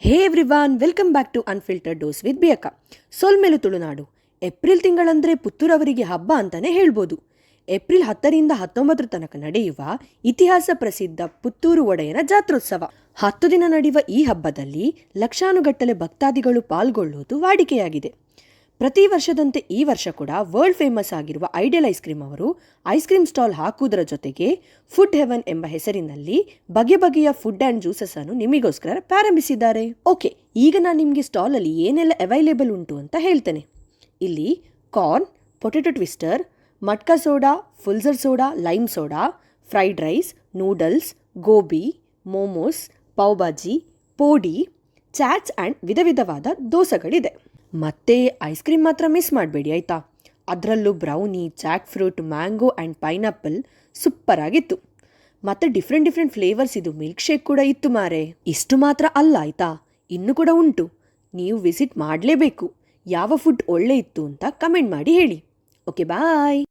Hey everyone, welcome back to unfiltered dose with Biyakka. ಸೊಲ್ಮೆಲು Tulunadu. April ತಿಂಗಳಂದರೆ ಪುತ್ತೂರವರಿಗೆ ಹಬ್ಬ ಅಂತಲೇ ಹೇಳ್ಬೋದು. ಏಪ್ರಿಲ್ 10ರಿಂದ 19 ತನಕ ನಡೆಯುವ ಇತಿಹಾಸ ಪ್ರಸಿದ್ಧ ಪುತ್ತೂರು ಒಡೆಯನ ಜಾತ್ರೋತ್ಸವ. 10 ದಿನ ನಡೆಯುವ ಈ ಹಬ್ಬದಲ್ಲಿ ಲಕ್ಷಾನುಗಟ್ಟಲೆ ಭಕ್ತಾದಿಗಳು ಪಾಲ್ಗೊಳ್ಳುವುದು ವಾಡಿಕೆಯಾಗಿದೆ. ಪ್ರತಿ ವರ್ಷದಂತೆ ಈ ವರ್ಷ ಕೂಡ ವರ್ಲ್ಡ್ ಫೇಮಸ್ ಆಗಿರುವ ಐಡಿಯಲ್ ಐಸ್ ಕ್ರೀಮ್ ಅವರು ಐಸ್ ಕ್ರೀಮ್ ಸ್ಟಾಲ್ ಹಾಕುವುದರ ಜೊತೆಗೆ ಫುಡ್ ಹೆವನ್ ಎಂಬ ಹೆಸರಿನಲ್ಲಿ ಬಗೆ ಬಗೆಯ ಫುಡ್ ಆ್ಯಂಡ್ ಜ್ಯೂಸಸ್ ಅನ್ನು ನಿಮಗೋಸ್ಕರ ಪ್ರಾರಂಭಿಸಿದ್ದಾರೆ. ಓಕೆ, ಈಗ ನಾನು ನಿಮಗೆ ಸ್ಟಾಲಲ್ಲಿ ಏನೆಲ್ಲ ಅವೈಲೇಬಲ್ ಉಂಟು ಅಂತ ಹೇಳ್ತೇನೆ. ಇಲ್ಲಿ corn, potato twister, matka soda, ಫುಲ್ಸರ್ soda, lime soda, fried rice, noodles, gobi, momos, pav bhaji, podi, chaats and ವಿಧ ವಿಧವಾದ ದೋಸೆಗಳಿದೆ. ಮತ್ತೆ ಐಸ್ ಕ್ರೀಮ್ ಮಾತ್ರ ಮಿಸ್ ಮಾಡಬೇಡಿ ಆಯಿತಾ. ಅದರಲ್ಲೂ brownie, Jack fruit, mango and pineapple super ಆಗಿತ್ತು. ಮತ್ತು ಡಿಫ್ರೆಂಟ್ ಫ್ಲೇವರ್ಸ್ ಇದು ಮಿಲ್ಕ್ ಶೇಕ್ ಕೂಡ ಇತ್ತು ಮಾರೆ. ಇಷ್ಟು ಮಾತ್ರ ಅಲ್ಲ ಆಯಿತಾ, ಇನ್ನೂ ಕೂಡ ಉಂಟು. ನೀವು ವಿಸಿಟ್ ಮಾಡಲೇಬೇಕು. ಯಾವ ಫುಡ್ ಒಳ್ಳೆ ಇತ್ತು ಅಂತ ಕಮೆಂಟ್ ಮಾಡಿ ಹೇಳಿ. ಓಕೆ, ಬಾಯ್.